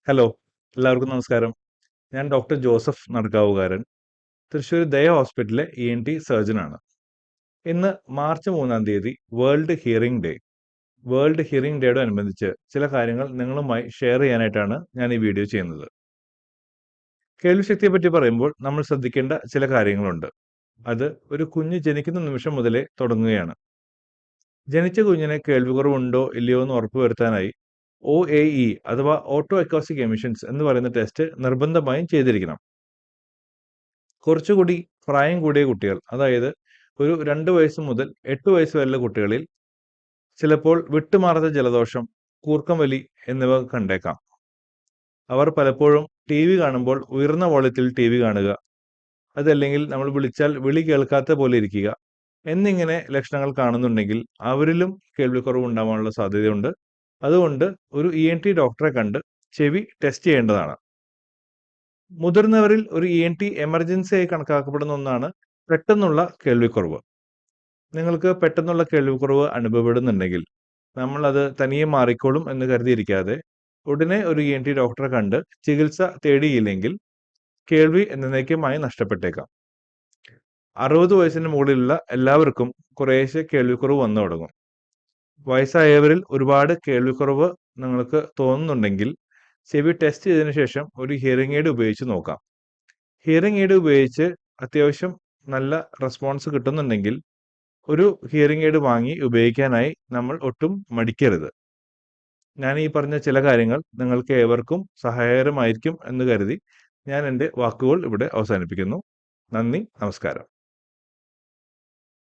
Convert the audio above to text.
Hello, എല്ലാവർക്കും നമസ്കാരം. ഞാൻ ഡോക്ടർ ജോസഫ് നടക്കാവുകാരൻ, തൃശ്ശൂർ ദയ ഹോസ്പിറ്റലിലെ ENT സർജനാണ്. ഇന്ന് മാർച്ച് 3-ാം തീയതി world hearing day. World hearing ഡേയോടനുബന്ധിച്ച് ചില കാര്യങ്ങൾ നിങ്ങളുമായി ഷെയർ ചെയ്യാനായിട്ടാണ് ഞാൻ ഈ വീഡിയോ ചെയ്യുന്നത്. കേൾവിശക്തിയെ പറ്റി പറയുമ്പോൾ നമ്മൾ ശ്രദ്ധിക്കേണ്ട ചില കാര്യങ്ങളുണ്ട്. അത് ഒരു കുഞ്ഞ് ജനിക്കുന്ന നിമിഷം മുതലേ തുടങ്ങുകയാണ്. ജനിച്ച കുഞ്ഞിന് കേൾവിക്കുറവുണ്ടോ ഇല്ലയോ എന്ന് ഉറപ്പുവരുത്താനായി OAE അഥവാ ഓട്ടോ അക്കോസ്റ്റിക് എമിഷൻസ് എന്ന് പറയുന്ന ടെസ്റ്റ് നിർബന്ധമായും ചെയ്തിരിക്കണം. കുറച്ചുകൂടി പ്രായം കൂടിയ കുട്ടികൾ, അതായത് ഒരു 2 വയസ്സ് മുതൽ 8 വയസ്സ് വരെയുള്ള കുട്ടികളിൽ ചിലപ്പോൾ വിട്ടുമാറാത്ത ജലദോഷം, കൂർക്കം വലി എന്നിവ കണ്ടേക്കാം. അവർ പലപ്പോഴും TV കാണുമ്പോൾ ഉയർന്ന വോളിയത്തിൽ TV കാണുക, അതല്ലെങ്കിൽ നമ്മൾ വിളിച്ചാൽ വിളി കേൾക്കാത്ത പോലെ ഇരിക്കുക എന്നിങ്ങനെ ലക്ഷണങ്ങൾ കാണുന്നുണ്ടെങ്കിൽ അവരിലും കേൾവിക്കുറവ് ഉണ്ടാവാനുള്ള സാധ്യതയുണ്ട്. അതുകൊണ്ട് ഒരു ENT ഡോക്ടറെ കണ്ട് ചെവി ടെസ്റ്റ് ചെയ്യേണ്ടതാണ്. മുതിർന്നവരിൽ ഒരു ENT എമർജൻസി ആയി കണക്കാക്കപ്പെടുന്ന ഒന്നാണ് പെട്ടെന്നുള്ള കേൾവിക്കുറവ്. നിങ്ങൾക്ക് പെട്ടെന്നുള്ള കേൾവിക്കുറവ് അനുഭവപ്പെടുന്നുണ്ടെങ്കിൽ നമ്മൾ അത് തനിയെ മാറിക്കോളും എന്ന് കരുതിയിരിക്കാതെ ഉടനെ ഒരു ENT ഡോക്ടറെ കണ്ട് ചികിത്സ തേടിയില്ലെങ്കിൽ കേൾവി എന്നേക്കുമായി നഷ്ടപ്പെട്ടേക്കാം. 60 വയസ്സിന് മുകളിലുള്ള എല്ലാവർക്കും കുറേശ്ശെ കേൾവിക്കുറവ് വന്നു തുടങ്ങും. വയസ്സായവരിൽ ഒരുപാട് കേൾവിക്കുറവ് നിങ്ങൾക്ക് തോന്നുന്നുണ്ടെങ്കിൽ ചെവി ടെസ്റ്റ് ചെയ്തതിനു ശേഷം ഒരു ഹിയറിംഗ് എയ്ഡ് ഉപയോഗിച്ച് നോക്കാം. ഹിയറിംഗ് എയ്ഡ് ഉപയോഗിച്ച് അത്യാവശ്യം നല്ല റെസ്പോൺസ് കിട്ടുന്നുണ്ടെങ്കിൽ ഒരു ഹിയറിംഗ് എയ്ഡ് വാങ്ങി ഉപയോഗിക്കാനായി നമ്മൾ ഒട്ടും മടിക്കരുത്. ഞാൻ ഈ പറഞ്ഞ ചില കാര്യങ്ങൾ നിങ്ങൾക്ക് ഏവർക്കും സഹായകരമായിരിക്കും എന്ന് കരുതി ഞാൻ എൻ്റെ വാക്കുകൾ ഇവിടെ അവസാനിപ്പിക്കുന്നു. നന്ദി, നമസ്കാരം.